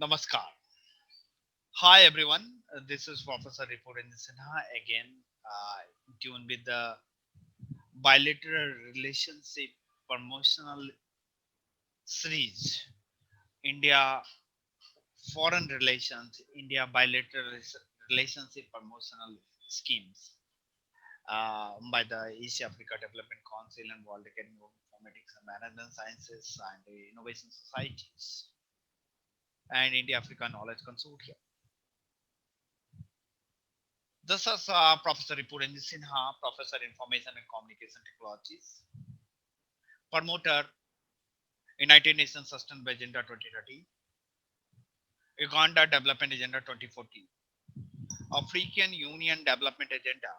Namaskar. Hi everyone. This is Professor Ripurendra Sinha again, tuned with the bilateral relationship promotional series. India foreign relations, India bilateral relationship promotional schemes by the East Africa Development Council and World Academy of Informatics and Management Sciences and Innovation Societies and India Africa Knowledge Consortium. This is Professor Ripurendra Sinha, Professor Information and Communication Technologies, promoter United Nations Sustainable Agenda 2030, Uganda Development Agenda 2040, African Union Development Agenda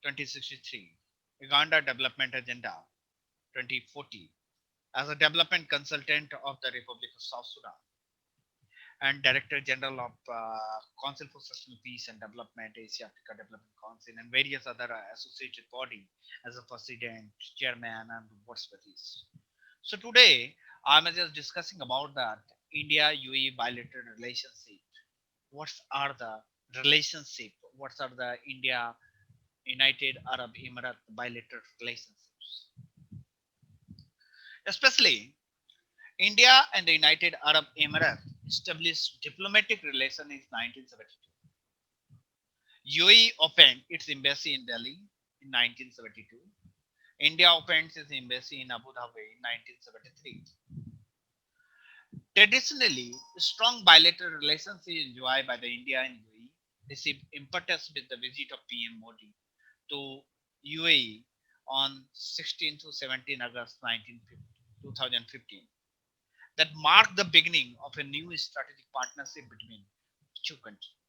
2063, Uganda Development Agenda 2040. As a development consultant of the Republic of South Sudan and Director General of Council for Sustainable Peace and Development, Asia Africa Development Council, and various other associated bodies as a president, chairman, and board specialist. So today I'm just discussing about that India UAE bilateral relationship. What are the relationship? What are the India United Arab Emirates bilateral relationships? Especially India and the United Arab Emirates established diplomatic relations in 1972. UAE opened its embassy in Delhi in 1972. India opened its embassy in Abu Dhabi in 1973. Traditionally, strong bilateral relations enjoyed by the India and UAE received impetus with the visit of PM Modi to UAE on 16 to 17 August 2015 that marked the beginning of a new strategic partnership between two countries.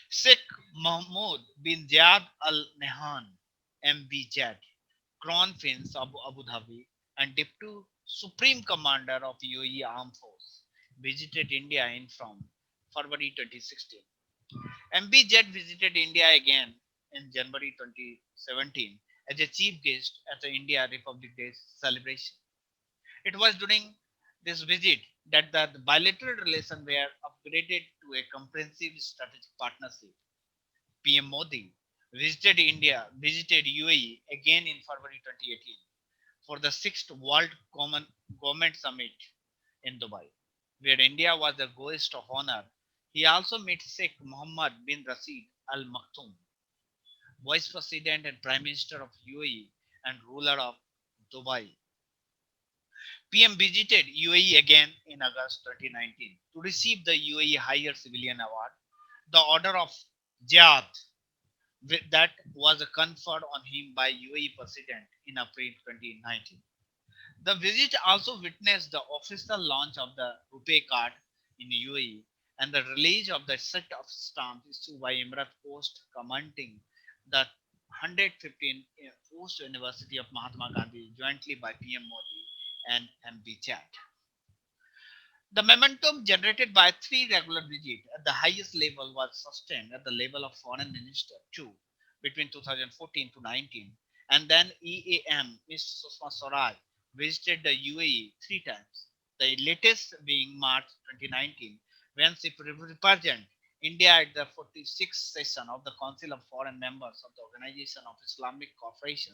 Sheikh Mahmoud bin Zayed Al Nahyan, MBZ, Crown Prince of Abu Dhabi and Deputy Supreme Commander of UAE Armed Force, visited India in from February 2016. MBZ visited India again in January 2017 as a chief guest at the India Republic Day celebration. It was during this visit that the bilateral relations were upgraded to a comprehensive strategic partnership. PM Modi visited UAE again in February 2018 for the sixth World Common Government Summit in Dubai, where India was the guest of honor. He also met Sheikh Mohammed bin Rashid Al Maktoum, Vice President and Prime Minister of UAE and ruler of Dubai. PM visited UAE again in August 2019 to receive the UAE Higher Civilian Award, the Order of Jihad, that was conferred on him by UAE President in April 2019. The visit also witnessed the official launch of the Rupee card in UAE and the release of the set of stamps issued by Emirat Post commenting the 115th Post University of Mahatma Gandhi jointly by PM Modi and MB Chat. The momentum generated by three regular visits at the highest level was sustained at the level of foreign minister too between 2014 to 19, and then EAM Ms. Sushma Swaraj visited the UAE three times. The latest being March 2019 when she represented India at the 46th session of the Council of Foreign Members of the Organization of Islamic Cooperation,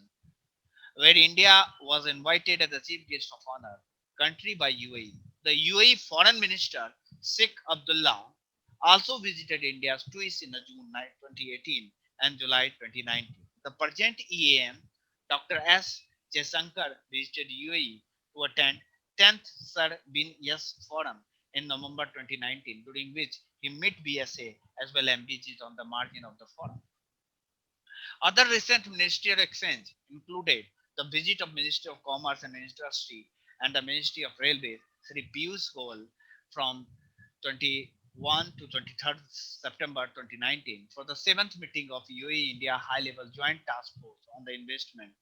where India was invited as the chief guest of honor country by UAE. The UAE Foreign Minister Sheikh Abdullah also visited India twice in June 2018 and July 2019. The present EAM, Dr. S. Jaishankar, visited UAE to attend 10th Sir Bin Yes Forum in November 2019, during which he met BSA as well MBGs on the margin of the forum. Other recent ministerial exchange included the visit of Ministry of Commerce and Industry and the Ministry of Railways, Sri Piyush Goyal, from 21 to 23rd September 2019 for the seventh meeting of UAE India High Level Joint Task Force on the Investment.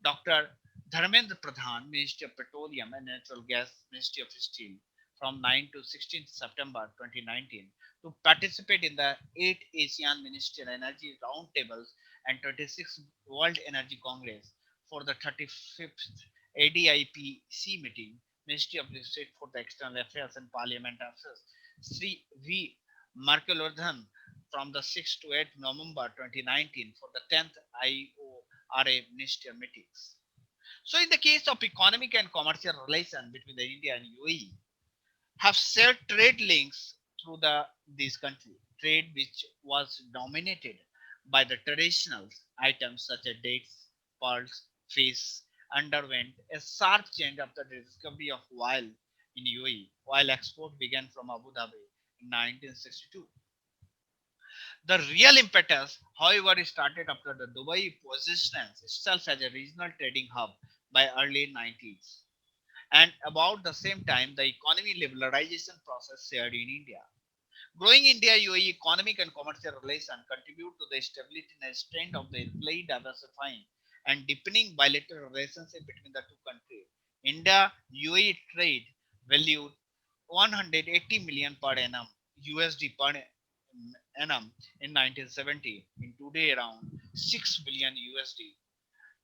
Dr. Dharmendra Pradhan, Ministry of Petroleum and Natural Gas, Ministry of Steel, from 9 to 16 September 2019 to participate in the 8th ASEAN Ministerial Energy Roundtables and 26th World Energy Congress for the 35th ADIPC meeting Ministry of State for the External Affairs and Parliament Affairs, Sri V. Markelordhan, from the 6th to 8th November 2019 for the 10th IORA ministerial meetings. So, in the case of economic and commercial relations between the India and UAE, have shared trade links through these countries. Trade which was dominated by the traditional items such as dates, pearls, fish, underwent a sharp change after the discovery of oil in UAE, while export began from Abu Dhabi in 1962. The real impetus, however, started after the Dubai positions itself as a regional trading hub by early 90s. And about the same time, the economy liberalization process shared in India. Growing India UAE economic and commercial relations contribute to the stability and strength of the play diversifying and deepening bilateral relationship between the two countries. India UAE trade valued 180 million per annum USD per annum in 1970, in today around 6 billion USD,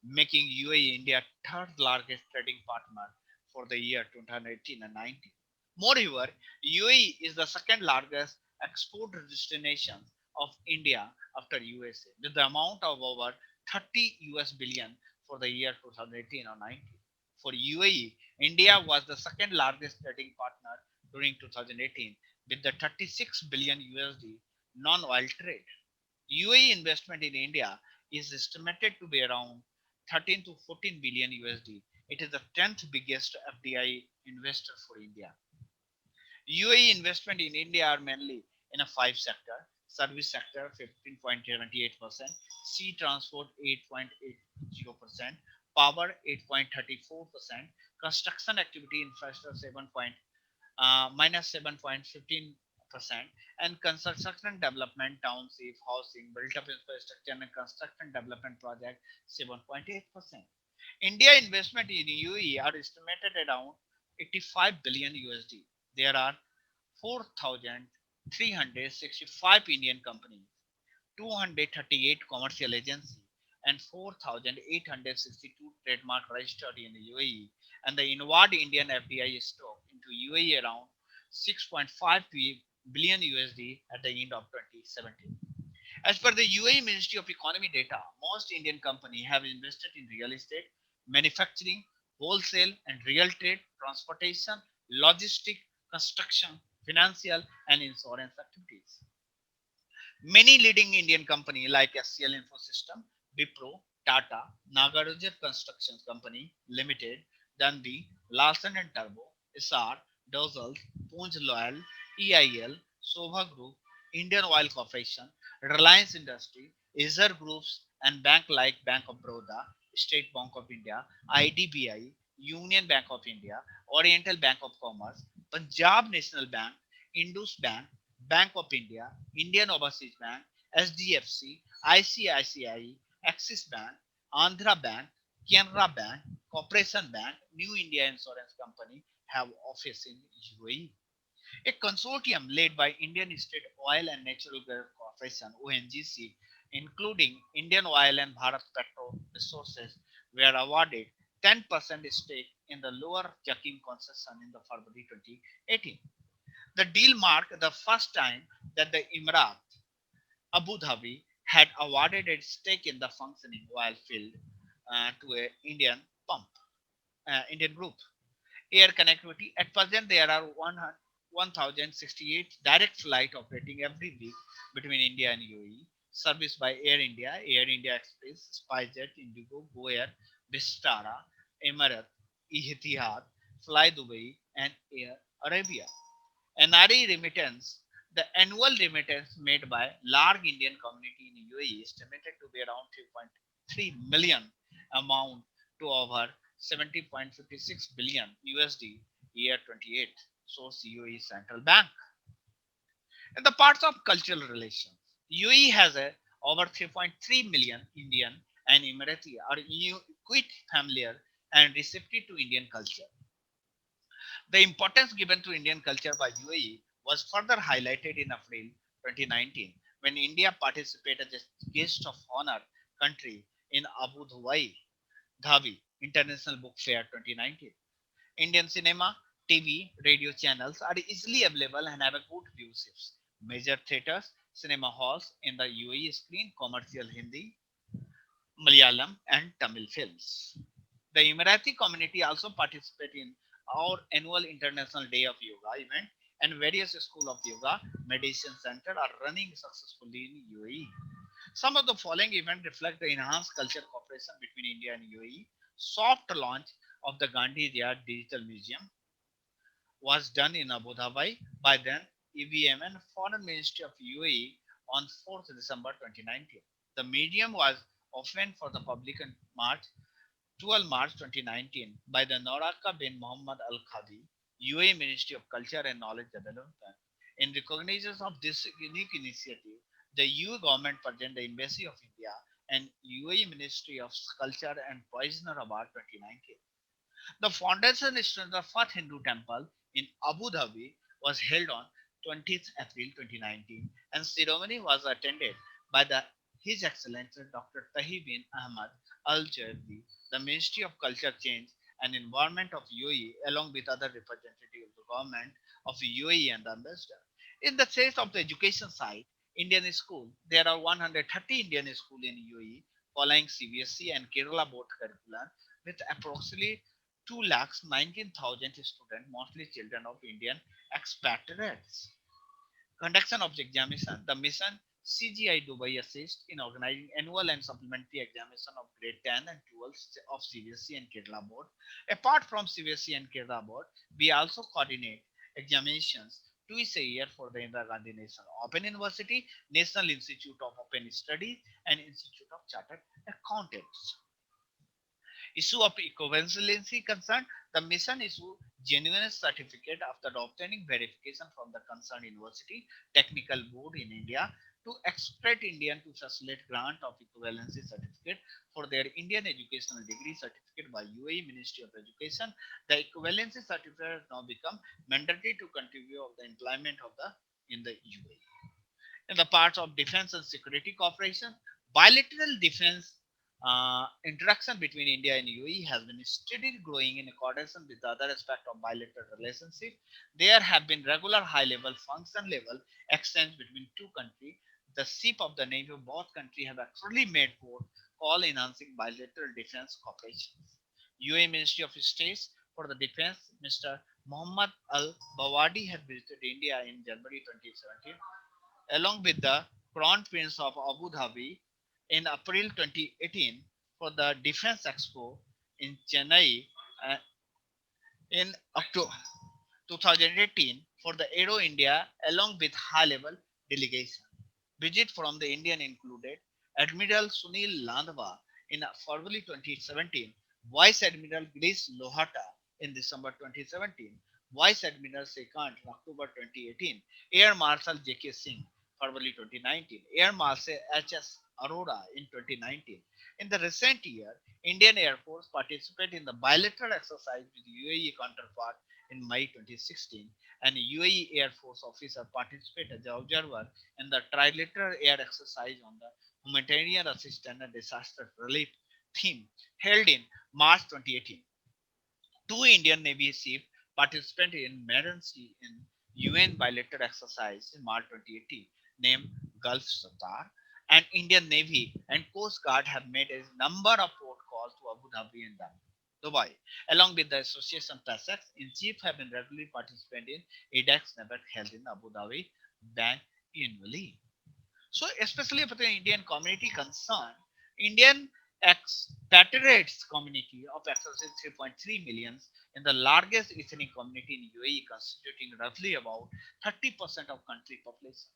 making UAE India third largest trading partner for the year 2018 and 19. Moreover, UAE is the second largest export destination of India after USA, with the amount of over 30 US billion for the year 2018 or 19. For UAE, India was the second largest trading partner during 2018 with the 36 billion USD non-oil trade. UAE investment in India is estimated to be around 13 to 14 billion USD. It is the 10th biggest FDI investor for India. UAE investment in India are mainly in a five sector: service sector 15.78%, sea transport 8.80%, power 8.34%, construction activity infrastructure 7 minus 7.15%, and construction development, township, housing, built up infrastructure and construction development project 7.8%. India investment in UAE are estimated around 85 billion USD. There are 4,365 Indian companies, 238 commercial agencies, and 4,862 trademark registered in the UAE, and the inward Indian FDI stock into UAE around 6.5 billion USD at the end of 2017. As per the UAE Ministry of Economy data, most Indian companies have invested in real estate, manufacturing, wholesale and real trade, transportation, logistics, construction, financial and insurance activities. Many leading Indian companies like SCL Infosystem, Wipro, Tata, Nagarjuna Construction Company Limited, Dundee, Larsen and Turbo, SR, Dozal, Poonj Loyal, EIL, Sobha Group, Indian Oil Corporation, Reliance Industry, Acer Groups, and bank like Bank of Baroda, State Bank of India, IDBI, Union Bank of India, Oriental Bank of Commerce, Punjab National Bank, Indus Bank, Bank of India, Indian Overseas Bank, SDFC, ICICI, Axis Bank, Andhra Bank, Canara Bank, Corporation Bank, New India Insurance Company have office in UAE. A consortium led by Indian State Oil and Natural Gas Corporation (ONGC), including Indian Oil and Bharat Petro Resources, were awarded 10% stake in the Lower Jakim concession in the February 2018. The deal marked the first time that the Emirat Abu Dhabi had awarded its stake in the functioning oil field to a Indian group. Air connectivity. At present, there are 1,068 direct flights operating every week between India and UAE, serviced by Air India, Air India Express, SpiceJet, Indigo, Go Air, Vistara, Emirates, Etihad, Fly Dubai, and Air Arabia. NRE remittance, the annual remittance made by large Indian community in UAE is estimated to be around 3.3 million, amount to over 70.56 billion USD year 28, source UAE Central Bank. In the parts of cultural relations, UAE has over 3.3 million Indian and Emirati are quite familiar and receptive to Indian culture. The importance given to Indian culture by UAE was further highlighted in April 2019 when India participated as guest of honor country in Abu Dhabi International Book Fair 2019. Indian cinema, TV, radio channels are easily available and have a good viewership. Major theaters, cinema halls in the UAE screen commercial Hindi, Malayalam, and Tamil films. The Emirati community also participate in our annual International Day of Yoga event, and various schools of yoga, meditation center are running successfully in UAE. Some of the following events reflect the enhanced culture cooperation between India and UAE. Soft launch of the Gandhi Yard Digital Museum was done in Abu Dhabi by then EVM and Foreign Ministry of UAE on 4th December 2019. The museum was opened for the public on March 12 March 2019 by the Noraka bin Muhammad Al Khadi, UAE Ministry of Culture and Knowledge Development. In recognition of this unique initiative, the UAE government presented the Embassy of India and UAE Ministry of Culture and Poizner Award 2019. The foundation stone of the first Hindu temple in Abu Dhabi was held on 20th April 2019 and ceremony was attended by His Excellency Dr. Tahi bin Ahmad Al Jaydi, the Ministry of Culture Change and Environment of UAE, along with other representatives of the government of UAE and the ambassador. In the case of the education side, Indian school, there are 130 Indian schools in UAE following CBSE and Kerala board curriculum with approximately 2,19,000 students, mostly children of Indian expatriates. Conduction of the examination. The mission CGI Dubai assists in organizing annual and supplementary examination of grade 10 and 12 of CBSE and Kerala board. Apart from CBSE and Kerala board, we also coordinate examinations twice a year for the Indira Gandhi National Open University, National Institute of Open Studies, and Institute of Chartered Accountants. Issue of equivalency concerned, the mission issue genuine certificate after obtaining verification from the concerned university technical board in India to expect Indian to facilitate grant of equivalency certificate for their Indian educational degree certificate by UAE Ministry of Education. The equivalency certificate has now become mandatory to continue of the employment of the in the UAE. In the parts of defense and security cooperation, bilateral defense interaction between India and UAE has been steadily growing in accordance with the other aspect of bilateral relationship. There have been regular high-level, function-level exchange between two countries. The chief of the Navy of both countries have actually made for call enhancing bilateral defense cooperation. UAE Ministry of State for the Defense, Mr. Muhammad Al Bawadi had visited India in January 2017 along with the Crown Prince of Abu Dhabi in April 2018 for the Defense Expo in Chennai uh, in October 2018 for the Aero India along with high level delegation. Visit from the Indian included Admiral Sunil Landwa in February 2017, Vice Admiral Girish Lohata in December 2017, Vice Admiral Sekant in October 2018, Air Marshal J.K. Singh February 2019, Air Marshal H.S. Arora in 2019. In the recent year, Indian Air Force participated in the bilateral exercise with UAE counterpart in May 2016, and UAE Air Force officer participated as an observer in the trilateral air exercise on the humanitarian assistance and disaster relief theme held in March 2018. Two Indian Navy ships participated in Marin Sea in UN bilateral exercise in March 2018 named Gulf Satar, and Indian Navy and Coast Guard have made a number of port calls to Abu Dhabi and Dubai. Along with the Association PASEX, in chief have been regularly participating in ADEX NAVEC held in Abu Dhabi Bank annually. So, especially for the Indian community concerned, Indian expatriates community of approximately 3.3 million in the largest ethnic community in UAE, constituting roughly about 30% of country population.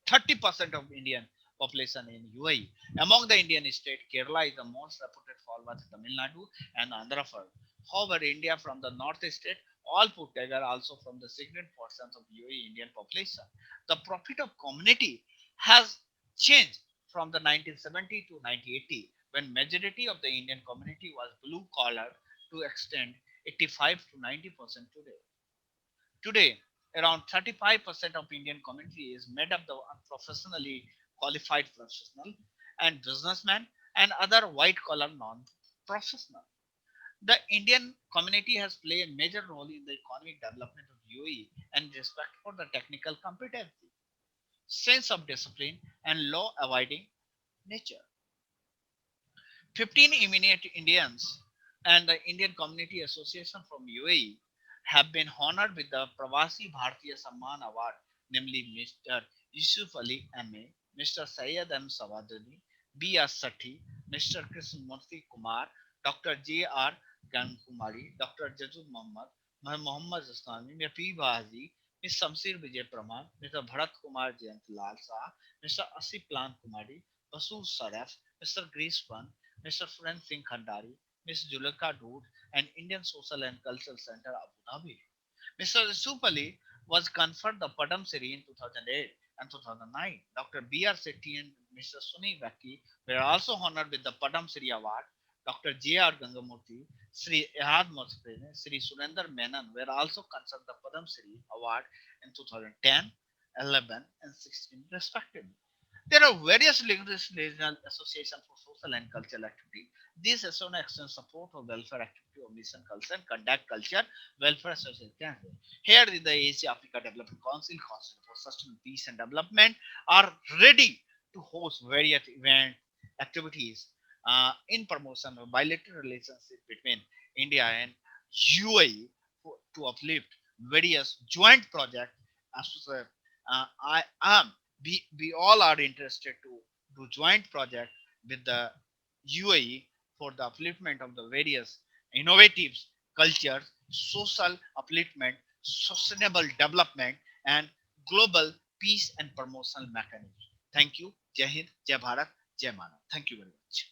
30% of Indian population in UAE. Among the Indian states, Kerala is the most reputed, followed by Tamil Nadu and Andhra Pradesh. However, India from the north state, all put together also from the significant portions of UAE Indian population. The profit of community has changed from the 1970 to 1980 when majority of the Indian community was blue collar to extend 85 to 90% today. Today, around 35% of Indian community is made up of professionally qualified professional and businessmen and other white collar non professional. The Indian community has played a major role in the economic development of UAE and respect for the technical competency, sense of discipline, and law abiding nature. 15 eminent Indians and the Indian Community Association from UAE have been honored with the Pravasi Bharatiya Samman Award, namely Mr. Yusuf Ali MA, Mr. Syed M. Sawadani, B.R. Sathi, Mr. Krishnamurthy Kumar, Dr. J.R. Gankumari, Dr. Jazul Muhammad, Muhammad Islami, Mr. P. Bahaji, Ms. Samsir Vijay Praman, Mr. Bharat Kumar Jayant Lal Shah, Mr. Asif Plan Kumari, Basul Saraf, Mr. Grace Pan, Mr. Furan Singh Khandari, Ms. Julika Dood, and Indian Social and Cultural Center Abu Dhabi. Mr. Yusuf Ali was conferred the Padam Shri in 2008 and 2009. Dr. B.R. Sethi and Mr. Suni Vaki were also honored with the Padam Shri Award. Dr. J.R. Gangamurthy, Sri Ehad Mosfene, Sri Surender Menon were also conferred the Padam Shri Award in 2010, 11, and 16 respectively. There are various regional associations for social and cultural activity. These associations extend support for welfare activity of mission culture and conduct culture welfare association. Here in the Asia Africa Development Council, Council for Sustainable Peace and Development are ready to host various event activities in promotion of bilateral relationship between India and UAE to uplift various joint projects. I am we all are interested to do joint project with the UAE for the upliftment of the various innovative cultures, social upliftment, sustainable development, and global peace and promotional mechanism. Thank you. Jai Hind, Jai Bharat, Jai Manav. Thank you very much.